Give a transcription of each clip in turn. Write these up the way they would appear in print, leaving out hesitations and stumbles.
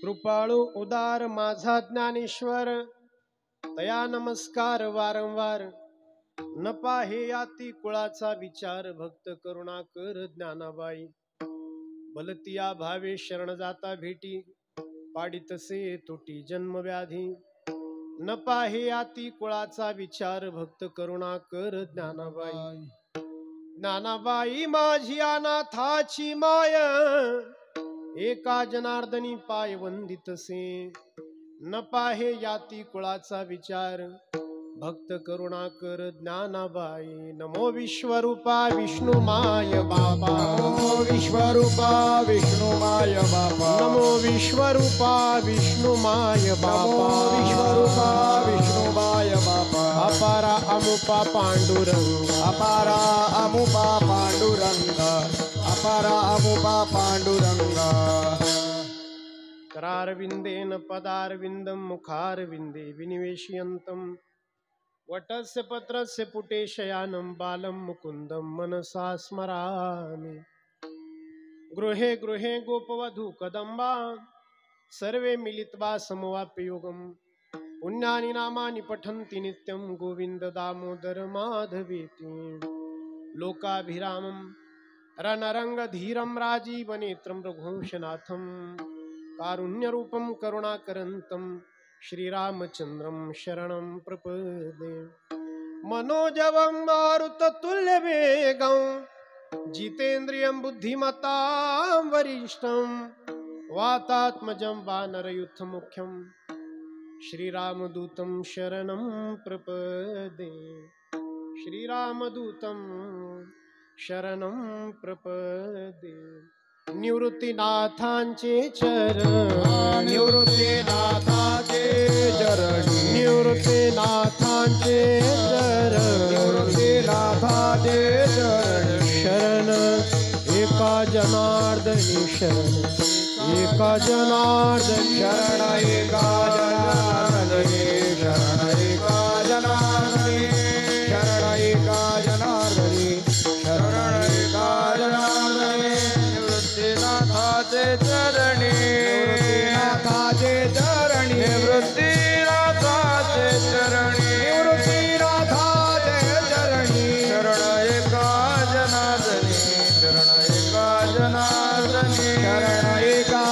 कृपाळू उदार माझा ज्ञानेश्वर, तया नमस्कार वारंवार. न पाहे याती कुळाचा विचार, भक्त करुणाकर ज्ञानाबाई. बलतिया भावे शरण जाता भेटी, पाडितसे तुटी जन्मव्याधी. न पाहे याती कुळाचा विचार, भक्त करुणाकर ज्ञानाबाई. ज्ञानाबाई माझी अनाथाची माय, एका जनार्दनी पाय वंदितसे. न पाहे याती कुळाचा विचार, भक्त करुणाकर ज्ञानाबाई. नमो विश्वरूपा विष्णू माय बाबा, नमो विश्वरूपा विष्णू माय बाबा, नमो विश्वरूपा विष्णू माय बाबा, विश्वरूपा विष्णू माय बाबा. अपारा अमुपा पांडुरंग, अपारा अमुपा पांडुरंग, अपारा अमुपा पांडुरंग. करारविंदेन पदारविंदम मुखारविंदे विनिवेशयन्तम्, वटस्य पत्रस्य पुटे शयानं बालं मुकुन्दं मनसा स्मरामि. गृहे गृहे गोपवधू कदम्बा, सर्वे मिलित्वा समवाप्ययोगम्. पुण्यानि नामानि पठन्ति नित्यं, गोविन्द दामोदर माधवेति. लोकाभिरामं रणरङ्गधीरं राजीवनेत्रं रघुवंशनाथं, कारुण्यरूपं करुणाकरन्तं श्रीरामचन्द्रं शरणं प्रपदे. मनोजवं मारुततुल्यवेगं, जितेन्द्रियं बुद्धिमतां वरिष्ठं, वातात्मजं वानरयूथमुख्यं श्रीरामदूतं शरणं प्रपदे. श्रीरामदूतं शरणं प्रपदे. निवृत्तीनाथांचे चरण, निवृत्तीनाथाचे चरणी, निवृत्तीनाथांचे चरण, निवृत्तीनाथाचे चरणी. शरण एका जनार्दनी शरण, एका जनार्दनी शरण एका जनार्दनी, शरण एका जनार्दनी, शरण एका जनार्दनी, शरण एका जनार्दनी. निवृत्तीनाथाचे चरणी, निवृत्तीनाथाचे चरणी, निवृत्तीनाथाचे चरणी, निवृत्तीनाथाचे चरणी. शरण एका जनार्दनी, शरण एका जनार्दनी, शरण एका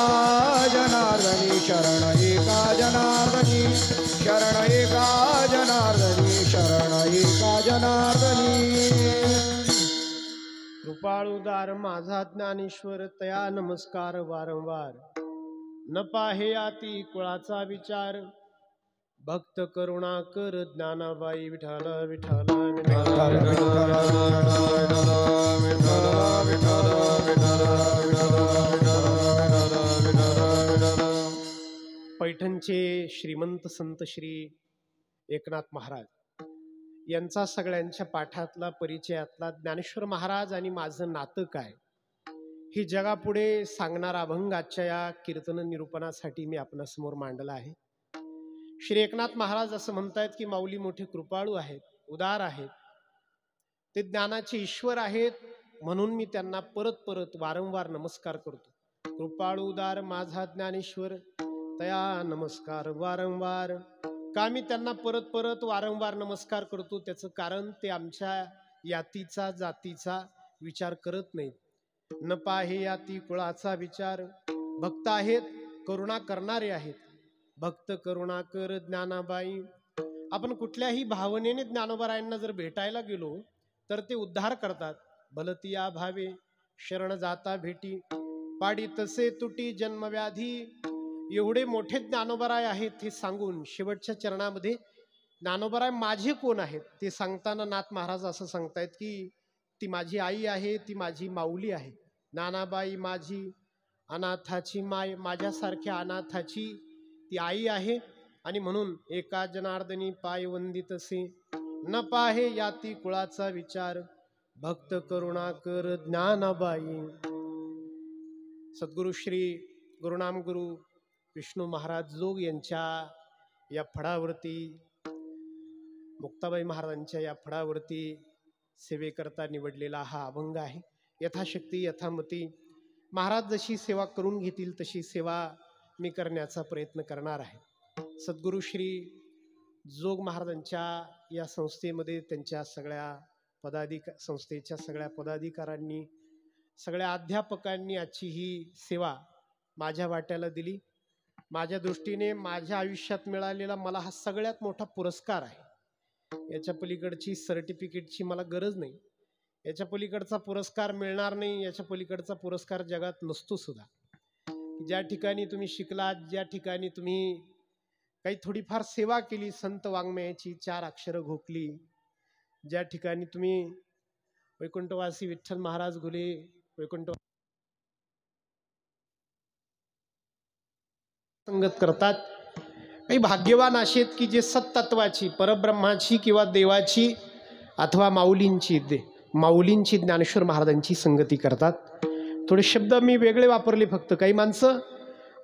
जनार्दनी, शरण एका जनार्दनी, शरण एका जनार्दनी, शरण एका जनार्दनी. कृपाळुदार माझा ज्ञानेश्वर, तया नमस्कार वारंवार. न पाहे याती कुळाचा विचार, भक्त करुणाकर ज्ञानाबाई. विठाल विठाल विठाल. पैठणचे श्रीमंत संत श्री एकनाथ महाराज यांचा सगळ्यांच्या पाठातला परिचयातला ज्ञानेश्वर महाराज आणि माझं नातं काय, ही जगापुढे सांगणारा अभंग आजच्या या कीर्तन निरूपणासाठी मी आपणासमोर मांडला आहे. श्री एकनाथ महाराज असं म्हणतायत की माऊली मोठे कृपाळू आहेत, उदार आहेत, ते ज्ञानाचे ईश्वर आहेत, म्हणून मी त्यांना परत परत वारंवार नमस्कार करतो. कृपाळू उदार माझा ज्ञानेश्वर, तया नमस्कार वारंवार. का मी त्यांना परत परत वारंवार नमस्कार करतो, त्याचं कारण ते आमच्या यातीचा जातीचा विचार करत नाहीत. न पाहे याती कुळाचा विचार, भक्त आहेत, करुणा करणारे आहेत. भक्त करुणाकर ज्ञानाबाई. आपण कुठल्याही भावनेने ज्ञानोबारायांना जर भेटायला गेलो तर ते उद्धार करतात. बलतिया भावे शरण जाता भेटी, पाडी तसे तुटी जन्मव्याधी. एवढे मोठे ज्ञानोबाराय आहेत हे सांगून शेवटच्या चरणामध्ये ज्ञानोबाराय माझे कोण आहेत ते सांगताना नाथ महाराज असं सांगतायत की ती माझी आई आहे, ती माझी माऊली आहे. ज्ञानाबाई माझी अनाथाची माय, माझ्यासारख्या अनाथाची ती आई आहे. आणि म्हणून एका जनार्दनी पाय वंदितसे. न पाहे याती कुळाचा विचार, भक्त करुणाकर ज्ञानाबाई. सद्गुरु श्री गुरुनाम गुरु विष्णू महाराज जोग यांच्या या फळावरती, मुक्ताबाई महाराजांच्या या फळावरती सेवेकरता निवडलेला हा अभंग आहे. यथाशक्ती यथामती महाराज जशी सेवा करून घेतील तशी सेवा मी करण्याचा प्रयत्न करणार आहे। सद्गुरू श्री जोग महाराजांच्या या संस्थेमध्ये त्यांच्या सगळ्या संस्थेच्या सगळ्या पदाधिकाऱ्यांनी, सगळ्या अध्यापकांनी आजची ही सेवा माझ्या वाट्याला दिली। माझ्या दृष्टीने माझ्या आयुष्यात मिळालेला मला हा सगळ्यात मोठा पुरस्कार आहे। याच्या पलीकडची सर्टिफिकेटची मला गरज नाही, याच्या पलीकडचा पुरस्कार मिळणार नाही, याच्या पलीकडचा पुरस्कार जगात नसतो सुद्धा। ज्या ठिकाणी तुम्ही शिकलात, ज्या ठिकाणी तुम्ही काही थोडीफार सेवा केली, संत वाङ्मयाची 4 अक्षरं घोकली, ज्या ठिकाणी तुम्ही वैकुंठवासी विठ्ठल महाराज घुले वैकुंठ संगत करतात, काही भाग्यवान असेत की जे सत्तत्वाची, परब्रह्माची किंवा देवाची अथवा माऊलींची ज्ञानेश्वर महाराजांची संगती करतात। थोडे शब्द मी वेगळे वापरले फक्त। काही माणसं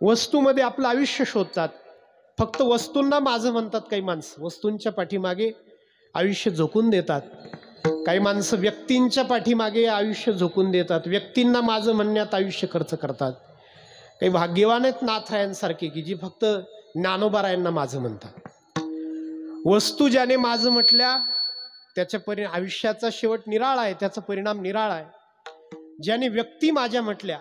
वस्तूमध्ये आपलं आयुष्य शोधतात, फक्त वस्तूंना माझं म्हणतात। काही माणसं वस्तूंच्या पाठीमागे आयुष्य झोकून देतात, काही माणसं व्यक्तींच्या पाठीमागे आयुष्य झोकून देतात, व्यक्तींना माझं म्हणण्यात आयुष्य खर्च करतात। काही भाग्यवान आहेत नाथरायांसारखे की जी फक्त ज्ञानोबारायांना माझं म्हणतात। वस्तू ज्याने माझं म्हटल्या त्याच्या आयुष्याचा शेवट निराळा आहे, त्याचा परिणाम निराळा आहे। ज्याने व्यक्ती माझ्या म्हटल्या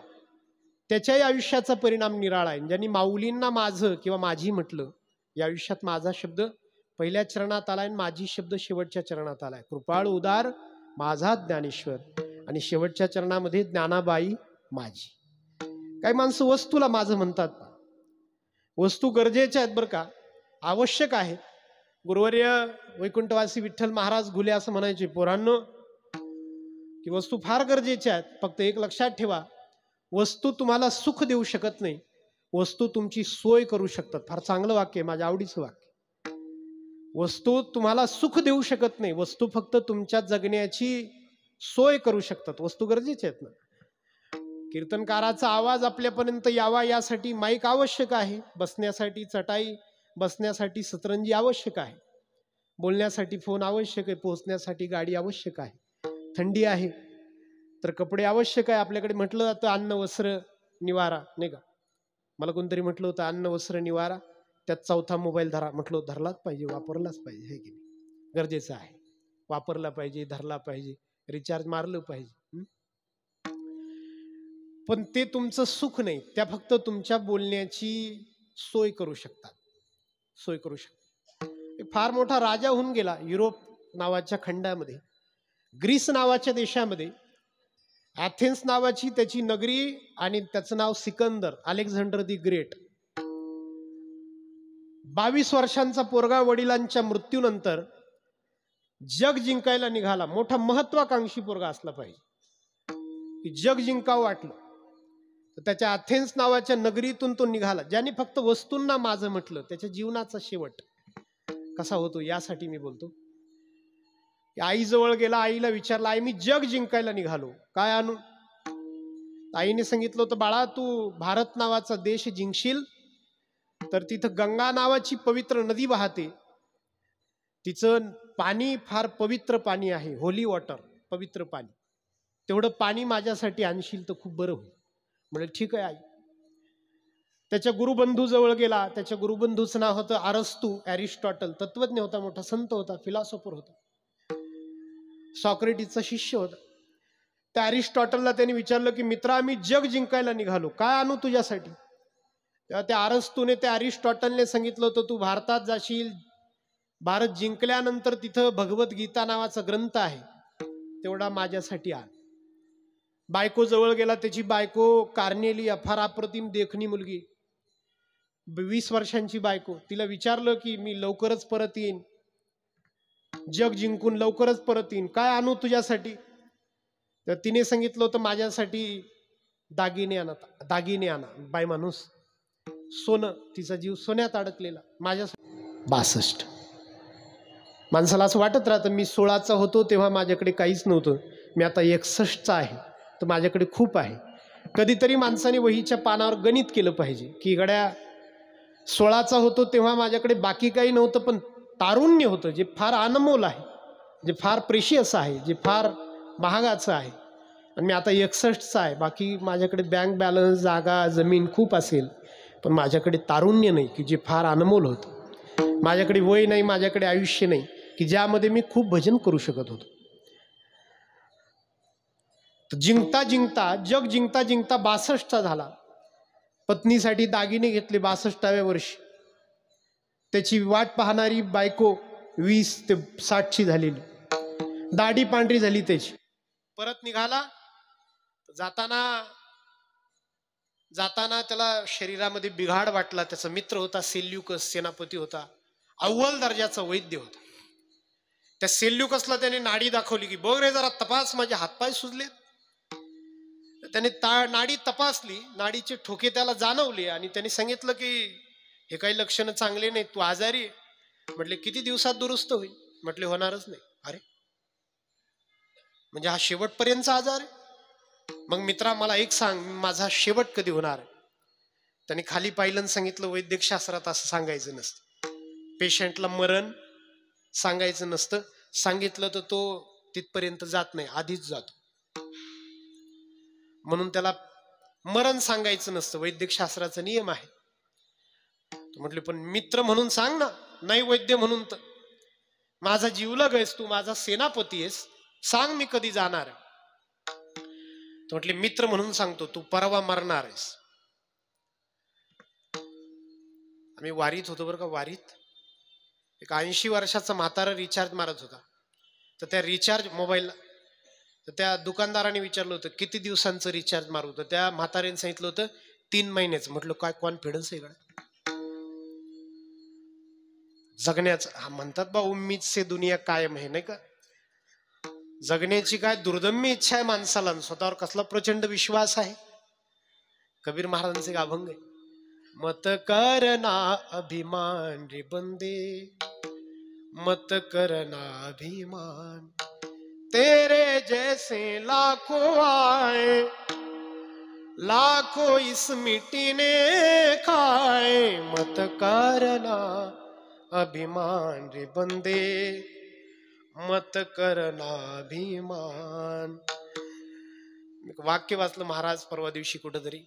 त्याच्याही आयुष्याचा परिणाम निराळा आहे। ज्यांनी माऊलींना माझं किंवा माझी म्हटलं, या आयुष्यात माझा शब्द पहिल्या चरणात आलाय आणि माझी शब्द शेवटच्या चरणात आलाय। कृपाळ उदार माझा ज्ञानेश्वर, आणि शेवटच्या चरणामध्ये ज्ञानाबाई माझी। काही माणसं वस्तूला माझं म्हणतात। वस्तू गरजेच्या आहेत बरं का, आवश्यक आहे। गुरुवर्य वैकुंठवासी विठ्ठल महाराज घुले असं म्हणायचे, पोरांनो की वस्तू फार गरजेच्या आहेत, फक्त एक लक्षात ठेवा, वस्तू तुम्हाला सुख देऊ शकत नाही, वस्तू तुमची सोय करू शकतात। फार चांगलं वाक्य आहे, माझ्या आवडीचं वाक्य। वस्तू तुम्हाला सुख देऊ शकत नाही, वस्तू फक्त तुमच्या जगण्याची सोय करू शकतात। वस्तू गरजेच्या आहेत ना। कीर्तनकाराचा आवाज आपल्यापर्यंत यावा यासाठी माईक आवश्यक आहे, बसण्यासाठी चटाई, बसण्यासाठी सतरंजी आवश्यक आहे, बोलण्यासाठी फोन आवश्यक आहे, पोहोचण्यासाठी गाडी आवश्यक आहे, थंडी आहे तर कपडे आवश्यक आहे। आपल्याकडे म्हटलं जातं अन्न वस्त्र निवारा, नाही का? मला कोणतरी म्हटलं होतं अन्न वस्त्र निवारा, त्यात 4था मोबाईल धरा। म्हटलं धरलाच पाहिजे, वापरलाच पाहिजे, हे की नाही? गरजेचं आहे, वापरला पाहिजे, धरला पाहिजे, रिचार्ज मारलं पाहिजे। पण ते तुमचं सुख नाही, त्या फक्त तुमच्या बोलण्याची सोय करू शकतात, सोय करू शकतात। एक फार मोठा राजा होऊन गेला युरोप नावाच्या खंडामध्ये, ग्रीस नावाच्या देशामध्ये, ॲथेन्स नावाची त्याची नगरी, आणि त्याचं नाव सिकंदर, अलेक्झांडर दी ग्रेट। 22 वर्षांचा पोरगा वडिलांच्या मृत्यूनंतर जग जिंकायला निघाला। मोठा महत्वाकांक्षी पोरगा असला पाहिजे की जग जिंकावं वाटलं तर त्याच्या ॲथेन्स नावाच्या नगरीतून तो निघाला। ज्याने फक्त वस्तूंना माझं म्हटलं त्याच्या जीवनाचा शेवट कसा होतो यासाठी मी बोलतो। आईजवळ गेला, आईला विचारलं, आई मी जग जिंकायला निघालो, काय आणू? आईने सांगितलं होतं, बाळा तू भारत नावाचा देश जिंकशील तर तिथं गंगा नावाची पवित्र नदी वाहते, तिचं पाणी फार पवित्र पाणी आहे, होली वॉटर, पवित्र पाणी, तेवढं पाणी माझ्यासाठी आणशील तर खूप बरं होईल। म्हणजे ठीक आहे आई। त्याच्या गुरुबंधूजवळ गेला, त्याच्या गुरुबंधूचं नाव होतं अरस्तू, ॲरिस्टॉटल, तत्वज्ञ होता, मोठा संत होता, फिलॉसॉफर होता, सॉक्रेटिसचा शिष्य होता। त्या ॲरिस्टॉटलला त्यांनी विचारलं की मित्रा आम्ही जग जिंकायला निघालो, काय आणू तुझ्यासाठी? तेव्हा त्या अरस्तूने त्या ॲरिस्टॉटलने सांगितलं होतं, तू भारतात जाशील, भारत जिंकल्यानंतर तिथं भगवद्गीता नावाचा ग्रंथ आहे, तेवढा माझ्यासाठी आण। बायको जवळ गेला, त्याची बायको कार्नेलिया, फार अप्रतिम देखणी मुलगी, 20 वर्षांची बायको। तिला विचारलं की मी लवकरच परत येईन, जग जिंकून लवकरच परत येईन, काय आणू तुझ्यासाठी? तर तिने सांगितलं होतं माझ्यासाठी दागिने आणा, दागिने आणा। बाई माणूस, सोनं, तिचा जीव सोन्यात अडकलेला, माझ्यासाठी 62। माणसाला असं वाटत राहतं मी 16चा होतो तेव्हा माझ्याकडे काहीच नव्हतं, मी आता 61चा आहे तर माझ्याकडे खूप आहे। कधीतरी माणसाने वहीच्या पानावर गणित केलं पाहिजे की गड्या 16चा होतो तेव्हा माझ्याकडे बाकी काही नव्हतं, पण तारुण्य होतं जे फार अनमोल आहे, जे फार प्रेशियस आहे, जे फार महागाचं आहे, आणि मी आता 61चा आहे, बाकी माझ्याकडे बँक बॅलन्स, जागा, जमीन खूप असेल, पण माझ्याकडे तारुण्य नाही की जे फार अनमोल होतं, माझ्याकडे वय नाही, माझ्याकडे आयुष्य नाही की ज्यामध्ये मी खूप भजन करू शकत होतो. जिंकता जिंकता जग जिंकता जिंकता 62चा झाला. पत्नीसाठी दागिने घेतले 62व्या वर्षी. त्याची वाट पाहणारी बायको 20 ते 60ची झालेली, दाढी पांढरी झाली त्याची. परत निघाला. जाताना जाताना त्याला शरीरामध्ये बिघाड वाटला. त्याचा मित्र होता सेल्युकस, सेनापती होता, अव्वल दर्जाचा वैद्य होता. त्या सेल्युकसला त्याने नाडी दाखवली की बघ रे जरा तपास, माझे हातपाय सुजले. त्याने नाडी तपासली, नाडीचे ठोके त्याला जाणवले आणि त्याने सांगितलं की हे काही लक्षणं चांगले नाही, तू आजारी आहे. म्हटले किती दिवसात दुरुस्त होईल? म्हटले होणारच नाही. अरे म्हणजे हा शेवटपर्यंतचा आजार आहे? मग मित्रा मला एक सांग, माझा शेवट कधी होणार? त्याने खाली पाहिलं, सांगितलं वैद्यकशास्त्रात असं सांगायचं नसतं, पेशंटला मरण सांगायचं नसतं, सांगितलं तर तो तिथपर्यंत जात नाही, आधीच जातो. म्हणून त्याला मरण सांगायचं नसतं, वैद्यकशास्त्राचा नियम आहे. म्हटले पण मित्र म्हणून सांग ना. नाही वैद्य म्हणून तर माझा जीवलग आहेस तू, माझा सेनापती आहेस, सांग मी कधी जाणार. म्हटले मित्र म्हणून सांगतो, तू परवा मरणार आहेस. आम्ही वारीत होतो बरं का. वारीत एक 80 वर्षाचा म्हातारा रिचार्ज मारत होता. तर त्या रिचार्ज मोबाईलला तर त्या दुकानदाराने विचारलं होतं किती दिवसांचं रिचार्ज मारू होतं. त्या म्हाताऱ्याने सांगितलं होतं 3 महिन्याचं. म्हटलं काय कॉन्फिडन्स आहे का जगण्याचं? म्हणतात बा उम्मीद से दुनिया कायम आहे, नाही का? जगण्याची काय दुर्दम्य इच्छा आहे माणसाला, स्वतःवर कसला प्रचंड विश्वास आहे. कबीर महाराजांचे एक अभंग आहे, मत करना अभिमान रे बंदे, मत करना अभिमान, तेरे जैसे लाखों आए, लाखों इस मिट्टी ने खाए, मत करना अभिमान रे बंदे, मत करना अभिमान. वाक्य वाचलं महाराज परवा दिवशी कुठेतरी,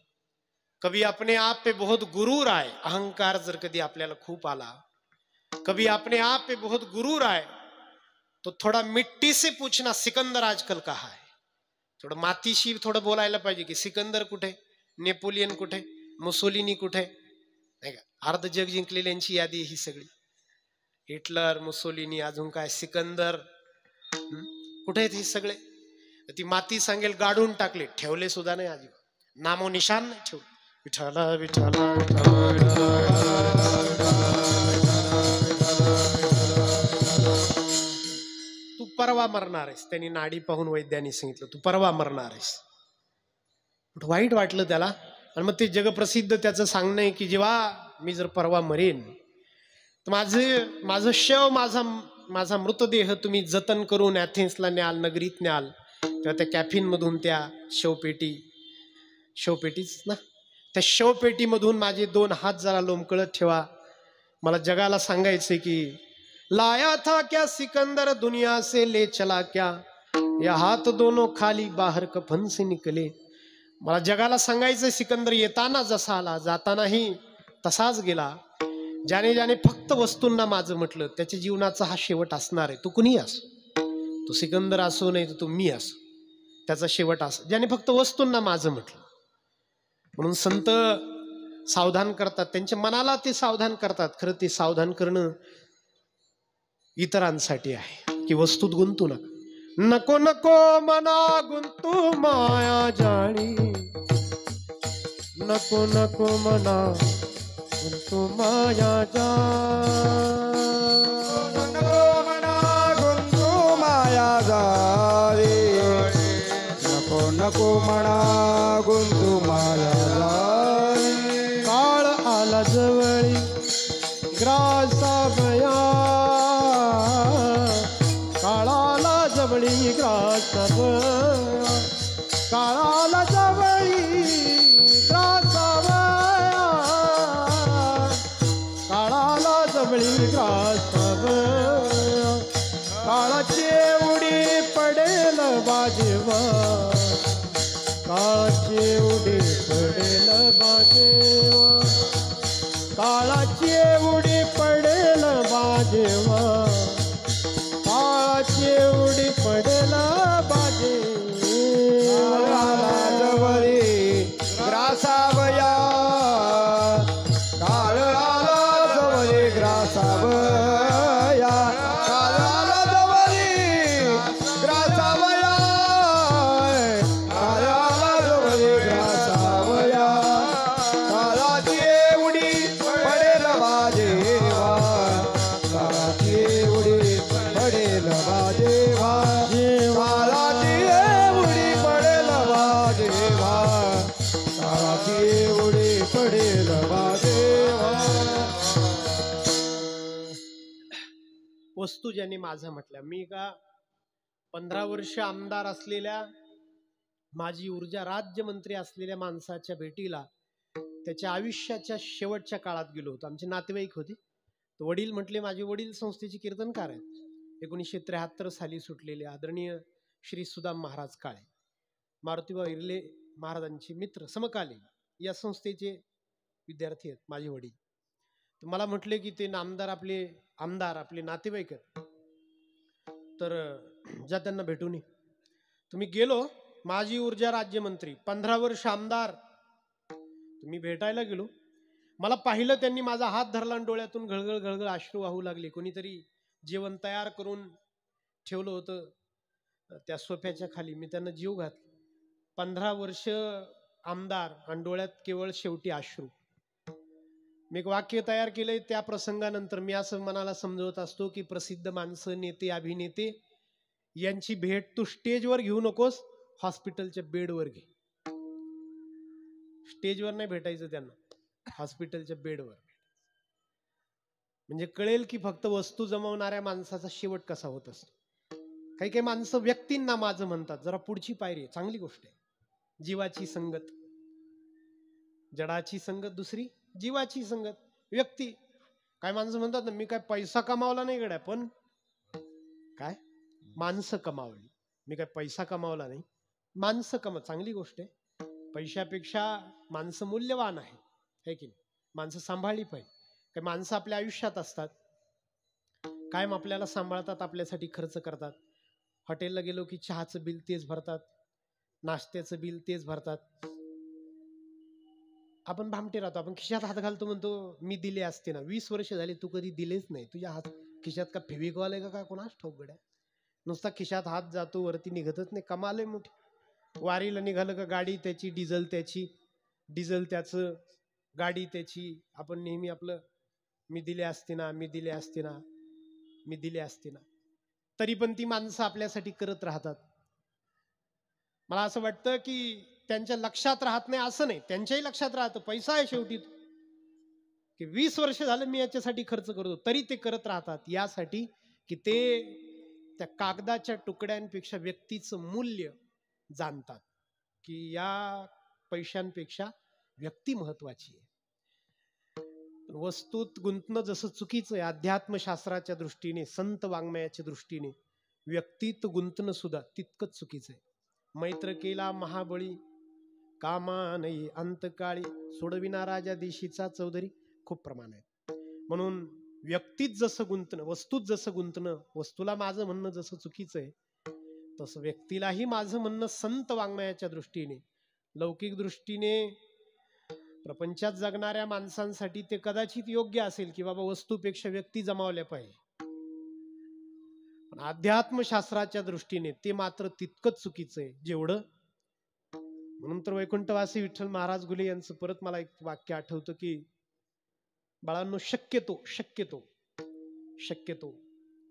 कभी अपने आप पे बहुत गुरूर आए, अहंकार जर कधी आपल्याला खूप आला, कभी अपने आप पे बहुत गुरूर आए तो थोड़ा मिट्टी से पूछना सिकंदर आजकल कहाँ है. थोडं मातीशी थोडं बोलायला पाहिजे की सिकंदर कुठे, नेपोलियन कुठे, मुसोलिनी कुठे, नाही का? अर्ध जग जिंकलेल्यांची यादी ही सगळी. हिटलर, मुसोलिनी, अजून काय सिकंदर, कुठे आहेत हे सगळे? ती माती सांगेल गाडून टाकले, ठेवले सुद्धा नाही, अजिबात नामो निशान नाही ठेवले. विठ्ठला विठ्ठला तू परवा मरणार आहेस. त्यांनी नाडी पाहून वैद्याने सांगितलं तू परवा मरणार आहेस. वाईट वाटलं त्याला. आणि मग ते जगप्रसिद्ध त्याचं सांगणं आहे की जेव्हा मी जर परवा मरेन तर माझं शव, माझा मृतदेह तुम्ही जतन करून ॲथेन्सला न्याल, नगरीत न्याल. तेव्हा त्या कॅफिनमधून त्या शवपेटीच ना, त्या शवपेटीमधून माझे 2 हात जरा लोंबकळत ठेवा. मला जगाला सांगायचं की लाया था क्या सिकंदर दुनिया से ले चला क्या, या हात दोनों खाली बाहर कफन से निकले. मला जगाला सांगायचं सिकंदर येताना जसा आला, जातानाही तसाच गेला. ज्याने ज्याने फक्त वस्तूंना माझं म्हटलं त्याच्या जीवनाचा हा शेवट असणार आहे. तू कुणी असो, तो सिकंदर असो नाही तर तू मी असो, त्याचा शेवट असो ज्याने फक्त वस्तूंना माझं म्हटलं. म्हणून संत सावधान करतात, त्यांच्या मनाला ते सावधान करतात. खरं ते सावधान करणं इतरांसाठी आहे की वस्तूत गुंतू नका. नको नको मना गुंतू माया जाणी, नको नको मना गुंतू माया जाणी, नको मना गुंतू माया जाणी, नको नको मना गुंतू माया जाणी. काळ आला जवळी ग्रासावया, काळाला जवळी ग्रासावया, काळाला जवळी ग्रासावया, काळाला जवळी ग्रासावया. काळाची उडी पडेल बाजेवा, काळाची उडी पडेल बाजेवा, काळाची उडी पडेल बाजेवा, काळाची उडी पडेल बाजेवा, जवळी ग्रासावया, काळ आला जवळी ग्रासावया, काळ आला जवळी ग्रासावया, काळ आला जवळी ग्रासावया, काळाची उडी पडेल बाजेवा, काळाची उडी पडेल बाजेवा, काळाची उडी पडेल बाजेवा, काळाची उडी पडेल बाजेवा. वस्तू ज्यांनी माझं म्हटलं, मी का 15 वर्ष आमदार असलेल्या, माझी ऊर्जा राज्यमंत्री असलेल्या माणसाच्या भेटीला त्याच्या आयुष्याच्या शेवटच्या काळात गेलो होतो. आमचे नातेवाईक होते. वडील म्हटले, माझे वडील संस्थेचे कीर्तनकार आहेत. 1973 साली सुटलेले आदरणीय श्री सुदाम महाराज काळे, मारुतीबा इर्ले महाराजांचे मित्र समकालीन, या संस्थेचे विद्यार्थी आहेत माझे वडील. मला म्हटले की ते आमदार आपले नातेवाईक आहेत, तर जा त्यांना भेटून ये. तुम्ही गेलो, माझी ऊर्जा राज्यमंत्री, 15 वर्ष आमदार, तुम्ही भेटायला गेलो. मला पाहिलं त्यांनी, माझा हात धरला आणि डोळ्यातून घळघळ घळघळ अश्रू वाहू लागले. कोणीतरी जेवण तयार करून ठेवलं होतं त्या सोफ्याच्या खाली, मी त्यांना जीव घातला. 15 वर्ष आमदार आणि डोळ्यात केवळ शेवटी अश्रू. मी एक वाक्य तयार केलंय त्या प्रसंगानंतर. मी असं मनाला समजवत असतो की प्रसिद्ध माणसं, नेते, अभिनेते यांची भेट तू स्टेजवर घेऊ नकोस, हॉस्पिटलच्या बेडवर घे. स्टेजवर नाही भेटायचं त्यांना, हॉस्पिटलच्या बेडवर. म्हणजे कळेल की फक्त वस्तू जमवणाऱ्या माणसाचा शेवट कसा होत असतो. काही काही माणसं व्यक्तींना माझं म्हणतात, जरा पुढची पायरी आहे, चांगली गोष्ट आहे. जीवाची संगत, जडाची संगत दुसरी, जीवाची संगत. व्यक्ती, काय माणसं म्हणतात ना, मी काय पैसा कमावला नाही गड्या, पण काय माणसं कमावली. मी काय पैसा कमावला नाही, माणसं चांगली गोष्ट आहे. पैशापेक्षा माणसं मूल्यवान आहे की नाही. माणसं सांभाळली पाहिजे. काही माणसं आपल्या आयुष्यात असतात, कायम आपल्याला सांभाळतात, आपल्यासाठी खर्च करतात. हॉटेलला गेलो की चहाचं बिल तेच भरतात, नाश्त्याचं बिल तेच भरतात. आपण भामटे राहतो, आपण खिशात हात घालतो, म्हणतो मी दिले असते ना. 20 वर्ष झाली तू कधी दिलेच नाही. तुझ्या हात खिशात का फेविकॉल आहे का कोणाच ठाऊक गड्या. नुसता खिशात हात जातो, वरती निघतच नाही. कमाल आहे मोठी. वारीला निघालं का गाडी त्याची, डिझेल त्याची, डिझेल त्याचं, गाडी त्याची. आपण नेहमी आपलं मी दिले असते ना, मी दिले असते ना, मी दिले असते ना. तरी पण ती माणसं आपल्यासाठी करत राहतात. मला असं वाटतं की त्यांच्या लक्षात राहत नाही असं नाही, त्यांच्याही लक्षात राहतं. पैसा आहे शेवटी, की 20 वर्ष झालं मी याच्यासाठी खर्च करतो, तरी ते करत राहतात. यासाठी की ते त्या कागदाच्या तुकड्यांपेक्षा व्यक्तीचं मूल्य जाणतात, की या पैशांपेक्षा व्यक्ती महत्वाची आहे. वस्तूत गुंतणं जसं चुकीचं आहे, अध्यात्मशास्त्राच्या दृष्टीने, संत वाङ्मयाच्या दृष्टीने व्यक्तीत गुंतणं सुद्धा तितकंच चुकीचं आहे. मैत्र केला महाबळी, कामा नाही अंतकाळी, सोडविना राजा देशीचा चौधरी, खूप प्रमाण आहे. म्हणून व्यक्तीत जसं गुंतणं, वस्तूत जसं गुंतणं, वस्तूला माझं म्हणणं जसं चुकीचं आहे, तसं व्यक्तीलाही माझं म्हणणं संत वाङ्मयाच्या दृष्टीने, लौकिक दृष्टीने प्रपंचात जगणाऱ्या माणसांसाठी ते कदाचित योग्य असेल की बाबा वस्तूपेक्षा व्यक्ती जमावल्या पाहिजे. पण अध्यात्मशास्त्राच्या दृष्टीने ते मात्र तितकंच चुकीचं आहे जेवढं. म्हणून तर वैकुंठवासी विठ्ठल महाराज घुले यांचं परत मला एक वाक्य आठवतं की बाळांनो, शक्यतो शक्यतो शक्यतो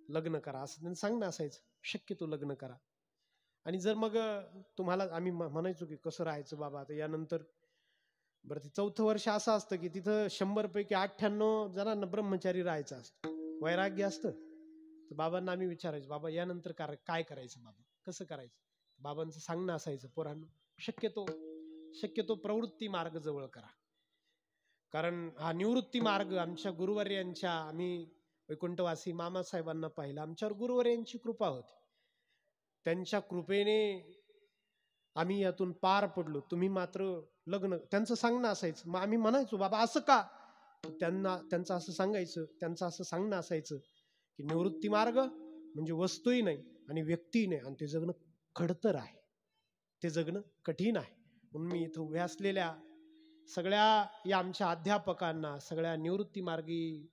लग्न करा, असं त्यांनी सांगणं असायचं. शक्यतो लग्न करा. आणि जर मग तुम्हाला, आम्ही म्हणायचो की कसं राहायचं बाबा आता यानंतर, बरं ते 4थं वर्ष असं असतं की तिथं 100 पैकी 98 जणांना ब्रह्मचारी राहायचं असतं, वैराग्य असतं. तर बाबांना आम्ही विचारायचो, बाबा यानंतर काय करायचं, बाबा कसं करायचं. बाबांचं सांगणं असायचं, पोरांनो शक्यतो प्रवृत्ती मार्ग जवळ करा. कारण हा निवृत्ती मार्ग आमच्या गुरुवर्यांच्या, आम्ही वैकुंठवासी मामासाहेबांना पाहिलं, आमच्यावर गुरुवर्यांची कृपा होती. त्यांच्या कृपेने आम्ही यातून पार पडलो. तुम्ही मात्र लग्न, त्यांचं सांगणं असायचं. मग आम्ही म्हणायचो, बाबा असं का, त्यांचं असं सांगायचं, त्यांचं असं सांगणं असायचं की निवृत्ती मार्ग म्हणजे वस्तूही नाही आणि व्यक्तीही नाही, आणि ते जगणं खडतर आहे, ते जगणं कठीण आहे. म्हणून मी इथं उभ्या असलेल्या सगळ्या या आमच्या अध्यापकांना, सगळ्या निवृत्ती मार्गी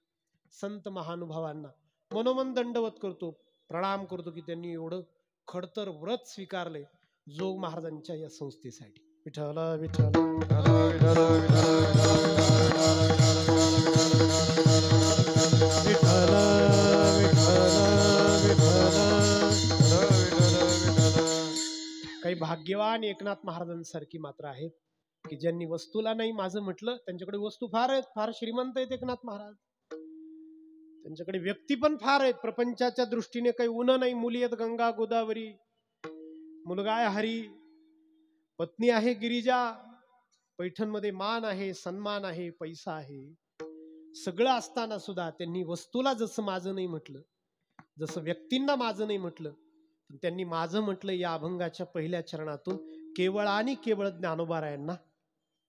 संत महानुभावांना मनोमन दंडवत करतो, प्रणाम करतो की त्यांनी एवढं खडतर व्रत स्वीकारले जोग महाराजांच्या या संस्थेसाठी. विठ्ठल विठ्ठल विठ्ठल काही भाग्यवान एकनाथ महाराजांसारखी मात्र आहेत की ज्यांनी वस्तूला नाही माझं म्हटलं. त्यांच्याकडे वस्तू फार आहेत, फार श्रीमंत आहेत एकनाथ महाराज. त्यांच्याकडे व्यक्ती पण फार आहेत. प्रपंचाच्या दृष्टीने काही उन नाही. मुली आहेत गंगा गोदावरी, मुलगा आहे हरी, पत्नी आहे गिरिजा, पैठणमध्ये मान आहे, सन्मान आहे, पैसा आहे. सगळं असताना सुद्धा त्यांनी वस्तूला जसं माझं नाही म्हटलं, जसं व्यक्तींना माझं नाही म्हटलं, त्यांनी माझं म्हटलं या अभंगाच्या पहिल्या चरणातून केवळ आणि केवळ ज्ञानोबारायांना.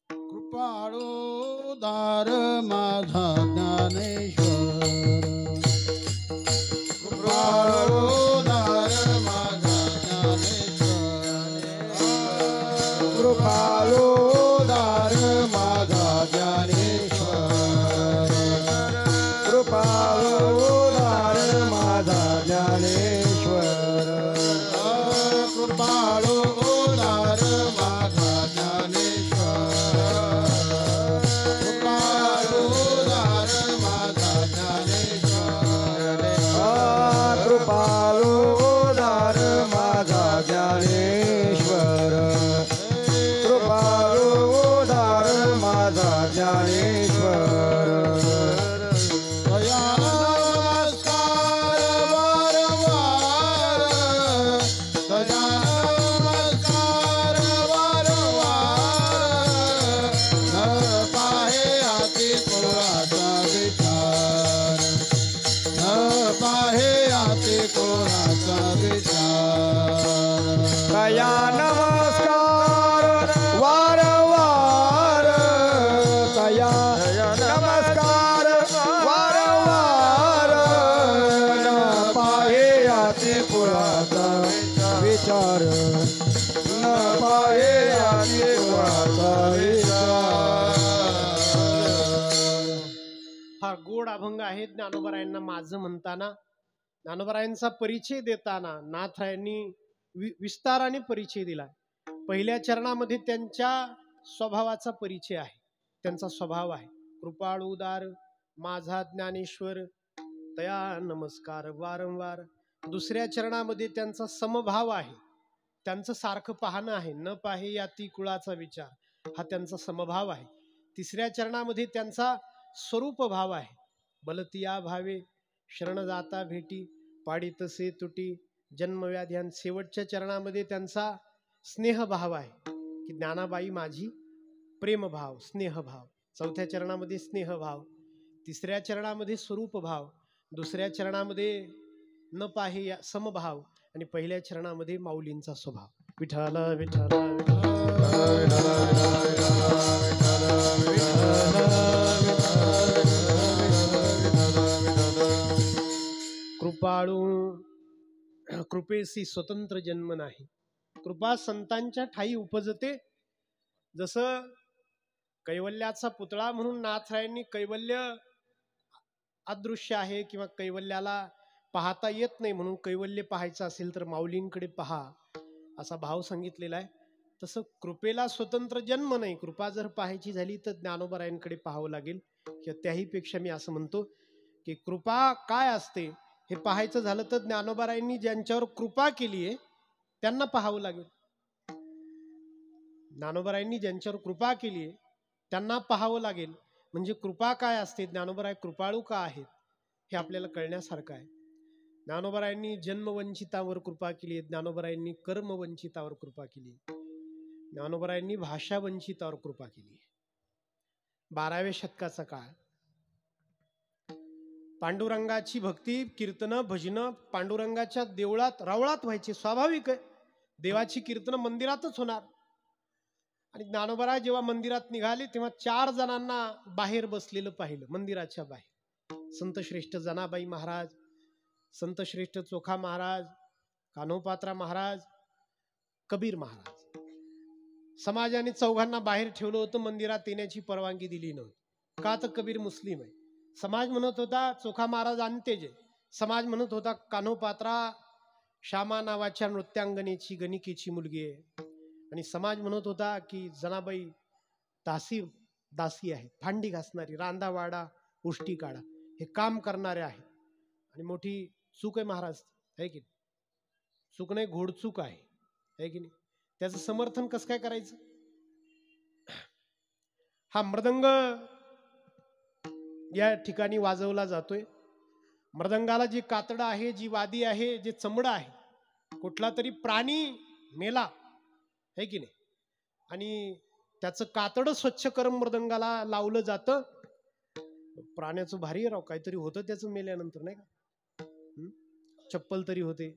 कृपाळो दार माझा ज्ञानेश्वर, कृपाळो दार माझा ज्ञानेश्वर, कृपाळो दार माझा ज्ञानेश्वर, कृपाळो दार माझा ज्ञानेश्वर, कृपाळो दार माझा ज्ञानेश्वर, कृपाळो दार माझा ज्ञानेश्वर, कृपाळो दार माझा ज्ञानेश्वर, कृपाळो दार माझा ज्ञानेश्वर. तया नमस्कार वारंवार, तया नमस्कार वारंवार, न पाहे हाती कोणाचा विचार, न पाहे हाती कोणाचा विचार. तया नमस्कार वारंवार, तया नमस्कार वारंवार, न पाहे हाती कोणाचा विचार, न पाहे हाती कोणाचा विचार. हा गोड अभंग आहे ज्ञानोबारायांना माझं म्हणताना. ज्ञानोबारायांचा परिचय देताना नाथरायांनी विस्ताराने परिचय दिला. पहिल्या चरणामध्ये त्यांच्या स्वभावाचा परिचय आहे. त्यांचा स्वभाव आहे कृपाळू उदार माझा ज्ञानेश्वर, तया नमस्कार वारंवार. दुसऱ्या चरणामध्ये त्यांचा समभाव आहे, त्यांचं सारखं पाहणं आहे, न पाहे याती कुळाचा विचार, हा त्यांचा समभाव आहे. तिसऱ्या चरणामध्ये त्यांचा स्वरूप भाव आहे, बलतिया भावे शरण जाता भेटी, पाडी तसे तुटी जन्मव्याध्यान. शेवटच्या चरणामध्ये त्यांचा स्नेहभाव आहे की ज्ञानाबाई माझी प्रेमभाव स्नेहभाव. चौथ्या चरणामध्ये स्नेहभाव, तिसऱ्या चरणामध्ये स्वरूप भाव, दुसऱ्या चरणामध्ये न पाहे समभाव, आणि पहिल्या चरणामध्ये माऊलींचा स्वभाव. विठ्ठल विठ्ठल कृपाळू कृपेसी स्वतंत्र जन्म नाही. कृपा संतांच्या ठाई उपजते. जसं कैवल्याचा पुतळा म्हणून नाथरायांनी कैवल्य अदृश्य आहे किंवा कैवल्याला पाहता येत नाही म्हणून कैवल्य पाहायचं असेल तर माऊलींकडे पहा असा भाव सांगितलेला आहे. तसं कृपेला स्वतंत्र जन्म नाही. कृपा जर पाहायची झाली तर ज्ञानोबारायांकडे पाहावं लागेल. किंवा त्याही पेक्षा मी असं म्हणतो की कृपा काय असते हे पाहायचं झालं तर ज्ञानोबारायांनी ज्यांच्यावर कृपा केली आहे त्यांना पाहावं लागेल. ज्ञानोबारायांनी ज्यांच्यावर कृपा केली आहे त्यांना पाहावं लागेल. म्हणजे कृपा काय असते, ज्ञानोबराय कृपाळू का आहेत हे आपल्याला कळण्यासारखं आहे. ज्ञानोबारायांनी जन्मवंचितावर कृपा केली आहे, ज्ञानोबारायांनी कर्मवंचितावर कृपा केली आहे, ज्ञानोबारायांनी भाषावंचितावर कृपा केली आहे. 12व्या शतकाचा काळ, पांडुरंगाची भक्ती कीर्तन भजन पांडुरंगाच्या देवळात रावळात व्हायची. स्वाभाविक आहे, देवाची कीर्तन मंदिरातच होणार आणि ज्ञानोबा जेव्हा मंदिरात निघाले तेव्हा 4 जणांना बाहेर बसलेलं पाहिलं, मंदिराच्या बाहेर. संत श्रेष्ठ जनाबाई महाराज, संत श्रेष्ठ चोखा महाराज, कान्होपात्रा महाराज, कबीर महाराज. समाजाने चौघांना बाहेर ठेवलं होतं, मंदिरात येण्याची परवानगी दिली नव्हती. का तर कबीर मुस्लिम आहे. समाज म्हणत होता चोखा महाराज अंत्यज आहे. समाज म्हणत होता कान्होपात्रा श्यामा नावाच्या नृत्यांगनेची गणिकेची मुलगी आहे. आणि समाज म्हणत होता की जनाबाई दासी आहे, भांडी घासणारी, रांदावाडा उष्टी काढा हे काम करणारे आहे. आणि मोठी चूक आहे महाराज, आहे की नाही? चूक नाही, घोडचूक आहे की नाही? त्याचं समर्थन कसं काय करायचं? हा मृदंग या ठिकाणी वाजवला जातोय. मृदंगाला जी कातडं आहे, जी वादी आहे, जे चमडं आहे, कुठला तरी प्राणी मेला आहे की नाही, आणि त्याचं कातडं स्वच्छ करून मृदंगाला लावलं जातं. प्राण्याचं भारी आहे राव, काहीतरी होतं त्याचं मेल्यानंतर, नाही का? चप्पल तरी होते,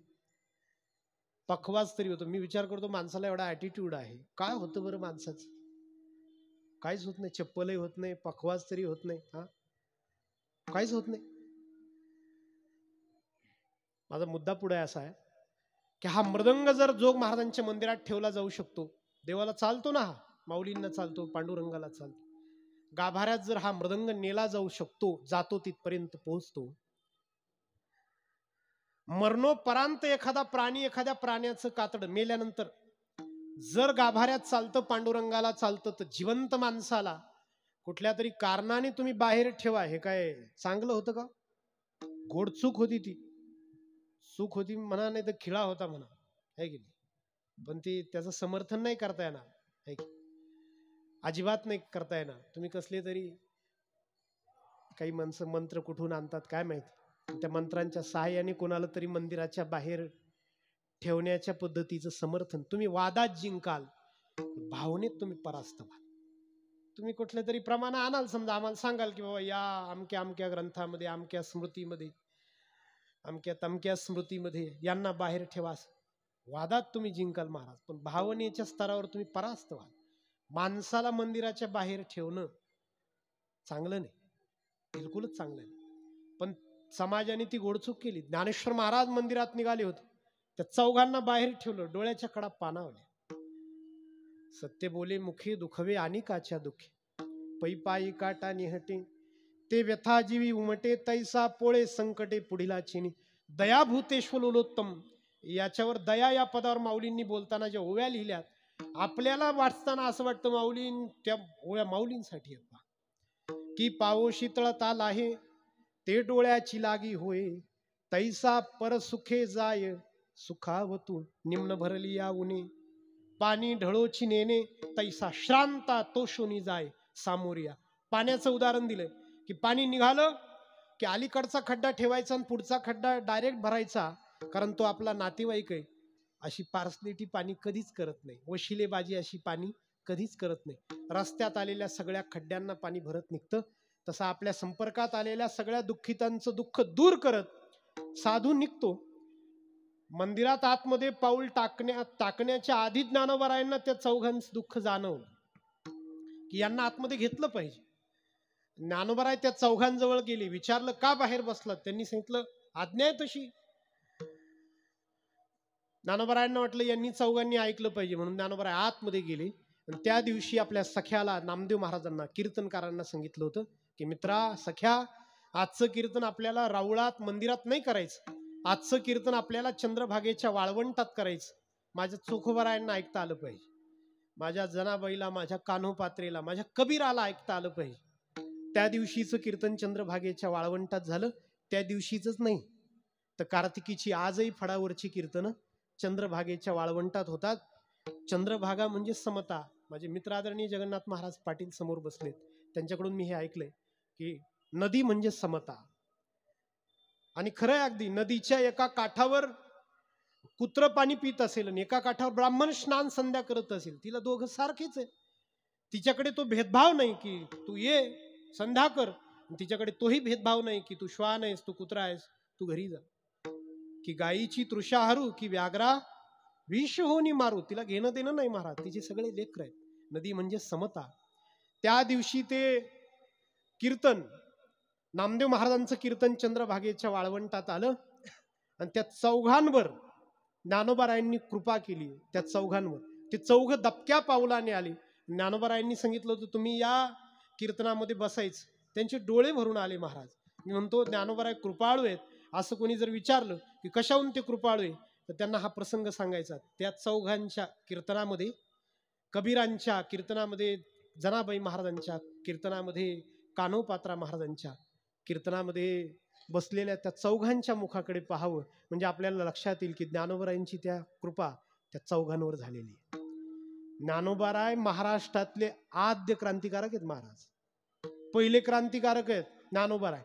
पखवाज तरी होतो. मी विचार करतो माणसाला एवढा ऍटिट्यूड आहे, काय होतं बरं माणसाचं? काहीच होत नाही, चप्पलही होत नाही, पखवाज तरी होत नाही, हा काहीच होत नाही. माझा मुद्दा पुढे असा आहे की हा मृदंग जर जोग महाराजांच्या मंदिरात ठेवला जाऊ शकतो, देवाला चालतो ना, हा माऊलींना चालतो, पांडुरंगाला चालतो, गाभाऱ्यात जर हा मृदंग नेला जाऊ शकतो, जातो तिथपर्यंत पोहोचतो. मरणोपरांत एखादा प्राणी, एखाद्या प्राण्याचं कातड मेल्यानंतर जर गाभाऱ्यात चालतं, पांडुरंगाला चालतं, तर जिवंत माणसाला कुठल्या तरी कारणाने तुम्ही बाहेर ठेवा, हे काय चांगलं होतं का? घोडचूक होती, ती चूक होती म्हणा, नाही तर खिळा होता म्हणा, है की नाही? पण ती त्याचं समर्थन नाही करता येणार, है की? अजिबात नाही करता येणार. तुम्ही कसले तरी काही माणसं मंत्र कुठून आणतात काय माहिती, त्या मंत्रांच्या सहाय्याने कोणाला तरी मंदिराच्या बाहेर ठेवण्याच्या पद्धतीचं समर्थन तुम्ही वादात जिंकाल, भावनेत तुम्ही परास्त व्हाल. तुम्ही कुठल्या तरी प्रमाण आणाल, समजा आम्हाला सांगाल की बाबा या अमक्या अमक्या ग्रंथामध्ये, अमक्या स्मृतीमध्ये, अमक्या तमक्या स्मृतीमध्ये यांना बाहेर ठेवा, वादात तुम्ही जिंकाल महाराज, पण भावनेच्या स्तरावर तुम्ही परास्त व्हाल. माणसाला मंदिराच्या बाहेर ठेवणं चांगलं नाही, बिलकुलच चांगलं नाही. पण समाजाने ती घोडचूक केली. ज्ञानेश्वर महाराज मंदिरात निघाले होते, त्या चौघांना बाहेर ठेवलं, डोळ्याच्या कडा पाणावल्या. सत्य बोले मुखे दुखवे आणि काच्या दुखे, पै पायी काटा निहटे, ते व्यथा जीवी उमटे, तैसा पोळे संकटे पुढिला चिनी, दया भूतेश्वलोत्तम. याच्यावर दया या पदावर माऊलींनी बोलताना ज्या ओव्या लिहिल्यात, आपल्याला वाचताना असं वाटतं माऊलीं त्या ओव्या माऊलींसाठी आहेत की पावो शीतळता आहे ते डोळ्याची लागी होय, तैसा परसुखे जाय सुखावतू निम्न भरली या उने, पाणी ढळोची नेणे तैसा श्रांता तोषुनी जाय सामोरिया. पाण्याचं उदाहरण दिलंय की पाणी निघालं की अलीकडचा खड्डा ठेवायचा आणि पुढचा खड्डा डायरेक्ट भरायचा, कारण तो आपला नातेवाईक आहे. अशी पार्सलिटी पाणी कधीच करत नाही, वशिलेबाजी अशी पाणी कधीच करत नाही. रस्त्यात आलेल्या सगळ्या खड्ड्यांना पाणी भरत निघतं, तसं आपल्या संपर्कात आलेल्या सगळ्या दुःखितांचं दुःख दूर करत साधू निघतो. मंदिरात आतमध्ये पाऊल टाकण्याच्या आधी ज्ञानोबारायांना त्या चौघांचं दुःख जाणवलं की यांना आतमध्ये घेतलं पाहिजे. ज्ञानोबाराय त्या चौघांजवळ गेले, विचारलं का बाहेर बसलात? त्यांनी सांगितलं आज्ञा आहे तशी. ज्ञानोबारायांना वाटलं यांनी चौघांनी ऐकलं पाहिजे, म्हणून ज्ञानोबाराय आतमध्ये गेले. आणि त्या दिवशी आपल्या सख्याला, नामदेव महाराजांना, कीर्तनकारांना सांगितलं होतं की मित्रा, सख्या, आजचं कीर्तन आपल्याला राऊळात मंदिरात नाही करायचं, आजचं कीर्तन आपल्याला चंद्रभागेच्या वाळवंटात करायचं. माझ्या चोखोबारायांना ऐकता आलं पाहिजे, माझ्या जनाबाईला, माझ्या कान्होपात्रेला, माझ्या कबीराला ऐकता आलं पाहिजे. त्या दिवशीचं कीर्तन चंद्रभागेच्या वाळवंटात झालं. त्या दिवशीच नाही तर कार्तिकीची आजही फडावरची कीर्तनं चंद्रभागेच्या वाळवंटात होतात. चंद्रभागा म्हणजे समता. माझे मित्र आदरणीय जगन्नाथ महाराज पाटील समोर बसलेत, त्यांच्याकडून मी हे ऐकलंय की नदी म्हणजे समता. आणि खरंय अगदी, नदीच्या एका काठावर कुत्र पाणी पित असेल आणि एका काठावर ब्राह्मण स्नान संध्या करत असेल, तिला दोघं सारखेच आहे. तिच्याकडे तो भेदभाव नाही की तू ये संध्या कर, तिच्याकडे तोही भेदभाव नाही की तू श्वान आहेस, तू कुत्रा आहेस, तू घरी जा. की गायीची तृषा हरू की व्याघ्रा विष होनी मारू, तिला घेणं देणं नाही महाराज, तिचे सगळे लेकर आहेत. नदी म्हणजे समता. त्या दिवशी ते कीर्तन, नामदेव महाराजांचं कीर्तन चंद्रभागेच्या वाळवंटात आलं आणि त्या चौघांवर ज्ञानोबारायांनी कृपा केली. त्या चौघांवर ते चौघ दबक्या पावलाने आले. ज्ञानोबारायांनी सांगितलं होतं तुम्ही या कीर्तनामध्ये बसायचं. त्यांचे डोळे भरून आले महाराज. मी म्हणतो ज्ञानोबाराय कृपाळू आहेत. असं कोणी जर विचारलं की कशाहून ते कृपाळू आहे, तर त्यांना हा प्रसंग सांगायचा. त्या चौघांच्या कीर्तनामध्ये, कबीरांच्या कीर्तनामध्ये, जनाबाई महाराजांच्या कीर्तनामध्ये, कान्होपात्रा महाराजांच्या कीर्तनामध्ये बसलेल्या त्या चौघांच्या मुखाकडे पाहावं म्हणजे आपल्याला लक्षात येईल की ज्ञानोबारायांची त्या कृपा त्या चौघांवर झालेली आहे. ज्ञानोबाराय महाराष्ट्रातले आद्य क्रांतिकारक आहेत. महाराज पहिले क्रांतिकारक आहेत ज्ञानोबाराय.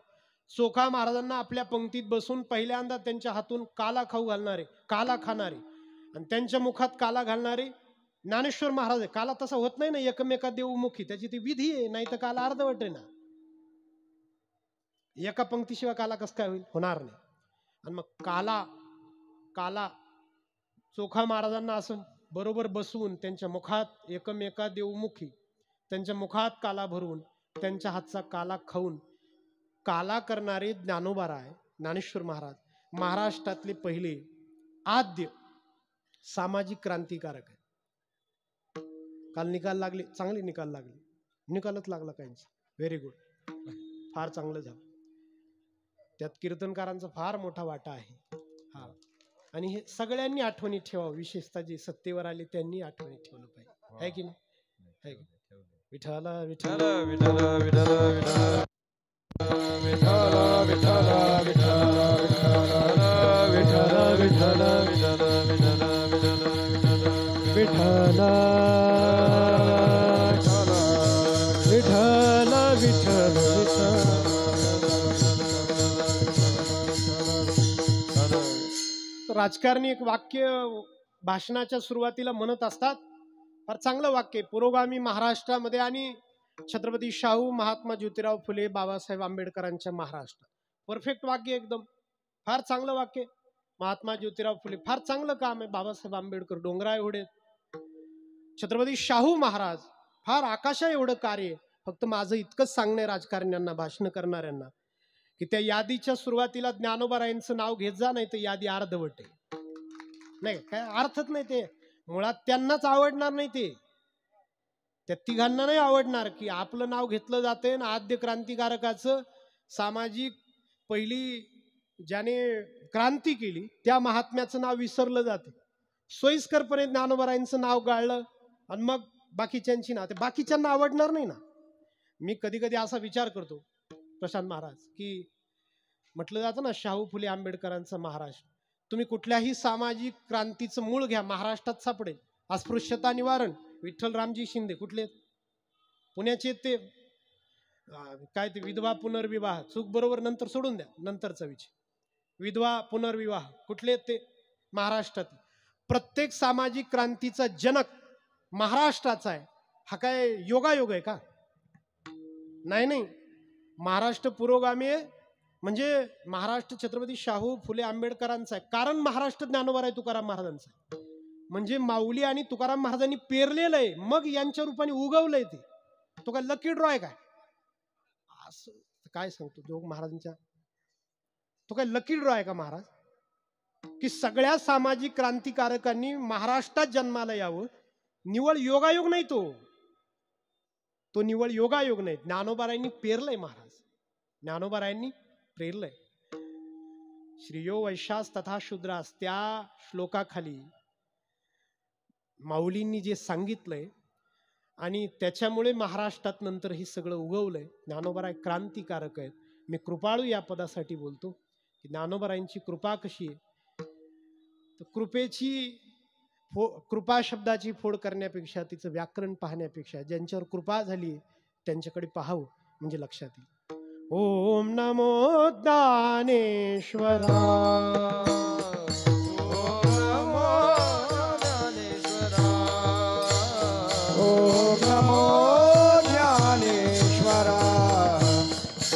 चोखा महाराजांना आपल्या पंक्तीत बसून पहिल्यांदा त्यांच्या हातून काला खाऊ घालणारे, काला खाणारे आणि त्यांच्या मुखात काला घालणारे ज्ञानेश्वर महाराज आहे. काला तसा होत नाही ना एकमेका देवमुखी, त्याची ती विधी आहे, नाही तर काला अर्धवट आहे ना. एका पंक्तीशिवाय काला कसं काय होईल, होणार नाही. आणि मग काला चोखा महाराजांना असं बरोबर बसवून त्यांच्या मुखात एकमेका देवमुखी, त्यांच्या मुखात काला भरून त्यांच्या हातचा काला खाऊन काला करणारे ज्ञानोबाराय ज्ञानेश्वर महाराज महाराष्ट्रातले पहिले आद्य सामाजिक क्रांतिकारक आहे. काल निकाल लागले, चांगले निकाल लागले. निकालच लागला काहींचा, व्हेरी गुड, फार चांगलं झालं. त्यात कीर्तनकारांचा फार मोठा वाटा आहे. हा, आणि हे सगळ्यांनी आठवणीत ठेवावं, विशेषतः जे सत्तेवर आले त्यांनी आठवणीत ठेवलं पाहिजे. आहे की नाही? आहे की? विठ्ठल विठ्ठल विठ्ठल विठ्ठल विठ्ठल विठ्ठल विठ्ठल विठ्ठल विठ्ठल विठ्ठल राजकारणी एक वाक्य भाषणाच्या सुरुवातीला म्हणत असतात, फार चांगलं वाक्य. पुरोगामी महाराष्ट्रामध्ये आणि छत्रपती शाहू, महात्मा ज्योतिराव फुले, बाबासाहेब आंबेडकरांच्या महाराष्ट्रात. परफेक्ट वाक्य एकदम, फार चांगलं वाक्य. महात्मा ज्योतिराव फुले, फार चांगलं काम आहे. बाबासाहेब आंबेडकर डोंगरा एवढे, छत्रपती शाहू महाराज फार आकाशा एवढं कार्य. फक्त माझं इतकंच सांगणं आहे राजकारण्यांना, भाषण करणाऱ्यांना, की त्या यादीच्या सुरुवातीला ज्ञानोबारायांचं नाव घेत जा, नाही तर यादी अर्धवट आहे. नाही काय अर्थच नाही. ते मुळात त्यांनाच आवडणार नाही. ते त्या तिघांना नाही आवडणार की आपलं नाव घेतलं जाते ना आद्य क्रांतिकारकाचं, सामाजिक पहिली ज्याने क्रांती केली त्या महात्म्याचं नाव विसरलं जाते. सोयीस्करपणे ज्ञानोबारायांचं नाव गाळलं आणि मग बाकीच्यांची नाव, ते बाकीच्यांना आवडणार नाही ना. मी कधी कधी असा विचार करतो प्रशांत महाराज, की म्हटलं जातं ना शाहू फुले आंबेडकरांचा महाराष्ट्र. तुम्ही कुठल्याही सामाजिक क्रांतीचं मूळ घ्या, महाराष्ट्रात सापडेल. अस्पृश्यता निवारण विठ्ठल रामजी शिंदे, कुठले, पुण्याचे. ते काय ते विधवा पुनर्विवाह, चूक बरोबर नंतर सोडून द्या, नंतरचा विषय. विधवा पुनर्विवाह कुठले, ते महाराष्ट्रात. प्रत्येक सामाजिक क्रांतीचा जनक महाराष्ट्राचा आहे. हा काय योगायोग आहे का? नाही नाही, महाराष्ट्र पुरोगामी आहे म्हणजे महाराष्ट्र छत्रपती शाहू फुले आंबेडकरांचा आहे. कारण महाराष्ट्र ज्ञानोबाराय तुकाराम महाराजांचा आहे. म्हणजे माऊली आणि तुकाराम महाराजांनी पेरलेलं आहे, मग यांच्या रूपाने उगवलंय. ते तो काय लकी ड्रॉ आहे काय? असं काय सांगतो जोग महाराजांच्या, तो काय लकी ड्रॉ आहे का महाराज? की सगळ्या सामाजिक क्रांतिकारकांनी महाराष्ट्रात जन्माला यावं, निवळ योगायोग नाही. तो निवळ योगायोग नाही. ज्ञानोबारायांनी पेरलंय महाराज, ज्ञानोबारायांनी पेरलंय. श्रीयो वैश्यास तथा शूद्रास, त्या श्लोकाखाली माऊलींनी जे सांगितलंय आणि त्याच्यामुळे महाराष्ट्रात नंतर हे सगळं उगवलंय. ज्ञानोबाराय क्रांतिकारक आहेत. मी कृपाळू या पदासाठी बोलतो की ज्ञानोबारायांची कृपा कशी आहे. तर कृपेची कृपा शब्दाची फोड करण्यापेक्षा, तिचं व्याकरण पाहण्यापेक्षा, ज्यांच्यावर कृपा झाली त्यांच्याकडे पाहावं म्हणजे लक्षात येईल. ओम नमो ज्ञानेश्वरा, ओम नमो ज्ञानेश्वरा, ओम नमो ज्ञानेश्वरा,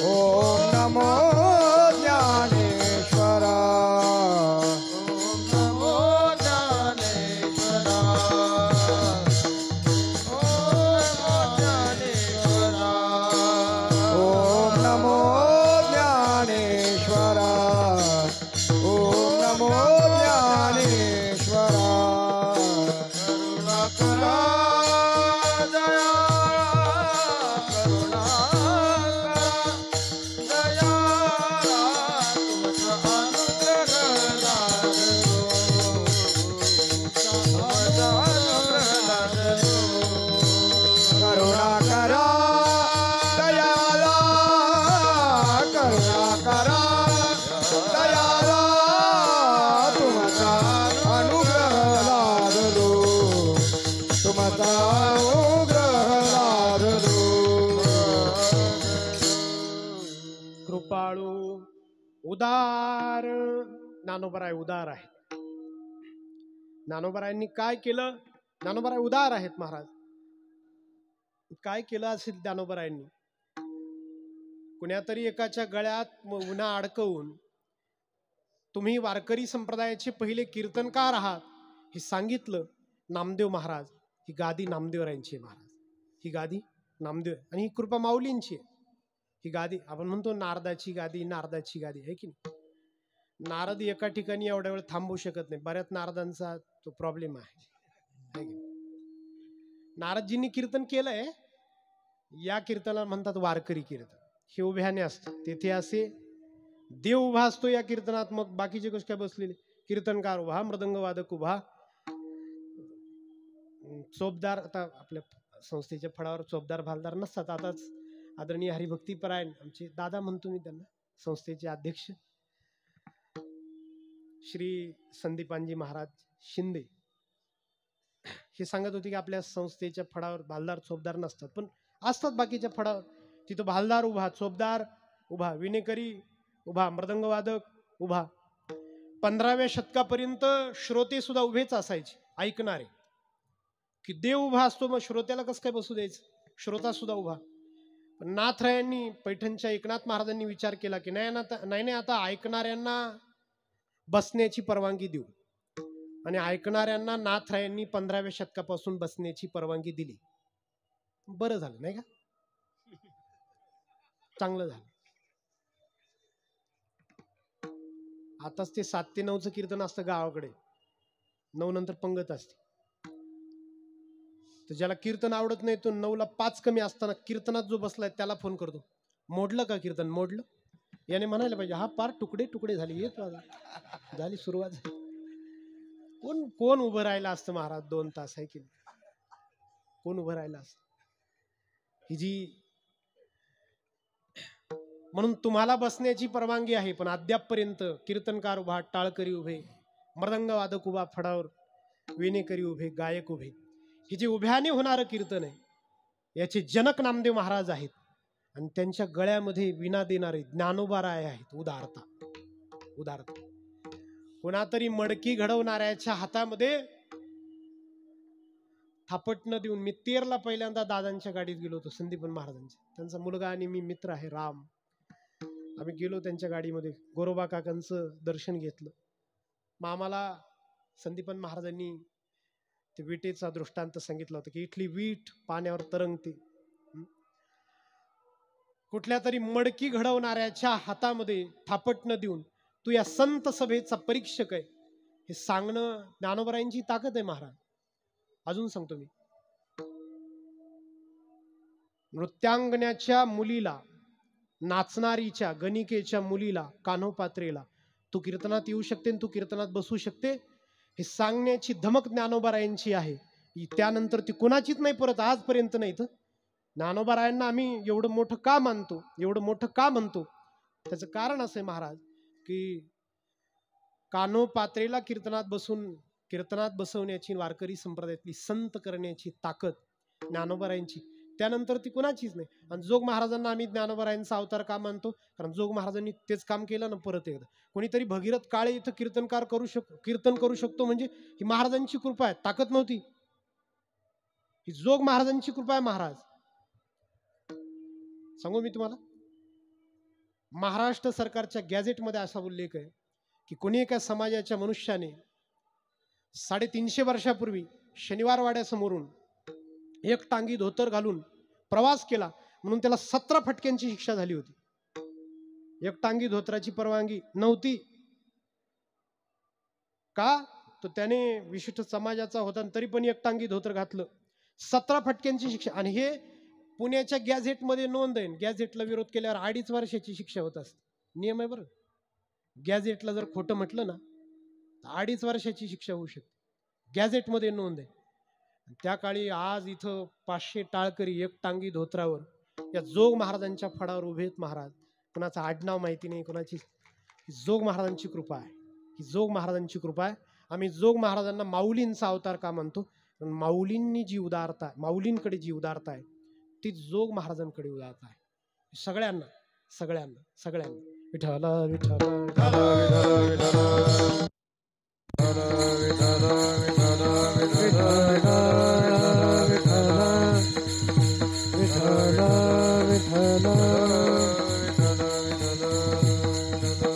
ओम नमो ज्ञानेश्वरा, ओम कृपाळू उदार ज्ञानोबराय उदार आहेत. ज्ञानोबरायांनी काय केलं? ज्ञानोबराय उदार आहेत महाराज. काय केलं असेल ज्ञानोबरायांनी? कुण्यातरी एकाच्या गळ्यात उन्हा अडकवून तुम्ही वारकरी संप्रदायाचे पहिले कीर्तनकार आहात हे सांगितलं. नामदेव महाराज, ही गादी नामदेवरायांची आहे महाराज. ही गादी नामदेव आणि ही कृपा माऊलींची आहे. ही गादी आपण म्हणतो नारदाची गादी, नारदाची गादी आहे की नाही. नारद एका ठिकाणी एवढ्या वेळ थांबवू शकत नाही. बऱ्याच नारदांचा तो प्रॉब्लेम आहे. नारदजींनी कीर्तन केलंय, या कीर्तनाला म्हणतात वारकरी कीर्तन. हे उभ्याने असतं. तेथे असे देव उभा असतो या कीर्तनात. मग बाकीचे कसे काय बसलेले? कीर्तनकार उभा, मृदंग वादक उभा, चोपदार. आता आपल्या संस्थेच्या फळावर चोपदार भालदार नसतात. आताच आदरणीय हरिभक्तीपरायण आमचे दादा म्हणतो मी त्यांना, संस्थेचे अध्यक्ष श्री संदीपानजी महाराज शिंदे, हे सांगत होते की आपल्या संस्थेच्या फळावर भालदार चोपदार नसतात, पण असतात बाकीच्या फळावर. तिथं भालदार उभा, चोपदार उभा, विनेकरी उभा, मृदंगवादक उभा. 15व्या शतकापर्यंत श्रोते सुद्धा उभेच असायचे, ऐकणारे. की देव उभा असतो, मग श्रोत्याला कसं काय बसू द्यायचं? श्रोता सुद्धा उभा. पण नाथरायांनी, पैठणच्या एकनाथ महाराजांनी विचार केला की नाही आता ऐकणाऱ्यांना बसण्याची परवानगी देऊ. आणि ऐकणाऱ्यांना नाथरायांनी 15व्या शतकापासून बसण्याची परवानगी दिली. बरं झालं नाही का? चांगलं झालं. आताच ते 7 ते 9चं कीर्तन असतं गावाकडे, 9 नंतर पंगत असते. तर ज्याला कीर्तन आवडत नाही तो 9ला 5 कमी असताना कीर्तनात जो बसलाय त्याला फोन करतो, मोडलं का कीर्तन? मोडलं. याने म्हणायला पाहिजे हा पार तुकडे तुकडे झाले, येत झाली सुरुवात झाली. कोण उभं राहिलं असतं महाराज 2 तास, आहे की नाही? कोण उभं राहिलं असतं? ही जी म्हणून तुम्हाला बसण्याची परवानगी आहे, पण अद्यापपर्यंत कीर्तनकार उभा, टाळकरी उभे, मृदंगवादक उभा फडावर, विनेकरी उभे, गायक उभे. हे जे उभ्याने होणारं कीर्तन आहे याचे जनक नामदेव महाराज आहेत. आणि त्यांच्या गळ्यामध्ये विना देणारे ज्ञानोबाराय आहेत. उदारता, उदारता. कोणातरी मडकी घडवणाऱ्याच्या हातामध्ये थापट न देऊन, मी तेरला पहिल्यांदा दादांच्या गाडीत गेलो होतो, संदीपन महाराजांच्या. त्यांचा मुलगा आणि मी मित्र आहे राम. आम्ही गेलो त्यांच्या गाडीमध्ये, गोरोबा काकांचं दर्शन घेतलं. मग आम्हाला संदीपन महाराजांनी ते विटेचा दृष्टांत सांगितला होता की इथली वीट पाण्यावर तरंगते. कुठल्या तरी मडकी घडवणाऱ्याच्या हातामध्ये थापट न देऊन तू या संत सभेचा परीक्षक आहे हे सांगणं ज्ञानोबरायांची ताकद आहे महाराज. अजून सांगतो मी, नृत्यांगण्याच्या मुलीला, नाचणारीच्या गणिकेच्या मुलीला, कान्होपात्रेला तू कीर्तनात येऊ शकते, तू कीर्तनात बसू शकते हे सांगण्याची धमक ज्ञानोबरायांची आहे. त्यानंतर ती कुणाचीच नाही परत आजपर्यंत नाही. तर ज्ञानोबरायांना आम्ही एवढं मोठं का मानतो, एवढं मोठं का म्हणतो, त्याचं कारण असं आहे महाराज की कान्होपात्रेला कीर्तनात बसवण्याची वारकरी संप्रदायातली संत करण्याची ताकद ज्ञानोबरायांची, त्यानंतर ती कुणाचीच नाही. आणि जोग महाराजांना आम्ही ज्ञानोबरायांचा अवतार का मानतो? कारण जोग महाराजांनी तेच काम केलं ना. परत एकदा कोणीतरी भगीरथ काळे इथं कीर्तन करू शकतो म्हणजे ही महाराजांची कृपा आहे, ताकद नव्हती. ही जोग महाराजांची कृपा आहे महाराज. सांगू मी तुम्हाला, महाराष्ट्र सरकारच्या गॅझेटमध्ये असा उल्लेख आहे की कोणी एका समाजाच्या मनुष्याने 350 वर्षापूर्वी शनिवार वाड्यासमोरून एक टांगी धोतर घालून प्रवास केला म्हणून त्याला 17 फटक्यांची शिक्षा झाली होती. एक टांगी धोतराची परवानगी नव्हती का? तो त्याने विशिष्ट समाजाचा होता तरी पण एक टांगी धोतर घातलं, 17 फटक्यांची शिक्षा. आणि हे पुण्याच्या गॅझेटमध्ये नोंद आहे. गॅझेटला विरोध केल्यावर 2.5 वर्षाची शिक्षा होत असते. नियम आहे बरं. गॅझेटला जर खोटं म्हटलं ना तर 2.5 वर्षाची शिक्षा होऊ शकते. गॅझेटमध्ये नोंद आहे. त्या काळी आज इथं 500 टाळकरी एक टांगी धोत्रावर या जोग महाराजांच्या फडावर उभेत महाराज. कोणाचं आडनाव माहिती नाही, कोणाची. जोग महाराजांची कृपा आहे, ही जोग महाराजांची कृपा आहे. आम्ही जोग महाराजांना माऊलींचा अवतार का म्हणतो? कारण माऊलींनी जी उदारता, माऊलींकडे जी उदारता आहे ती जोग महाराजांकडे उदारता आहे. सगळ्यांना सगळ्यांना सगळ्यांना विठ्ठल विठ्ठल विठ्ठल विठ्ठल विठ्ठल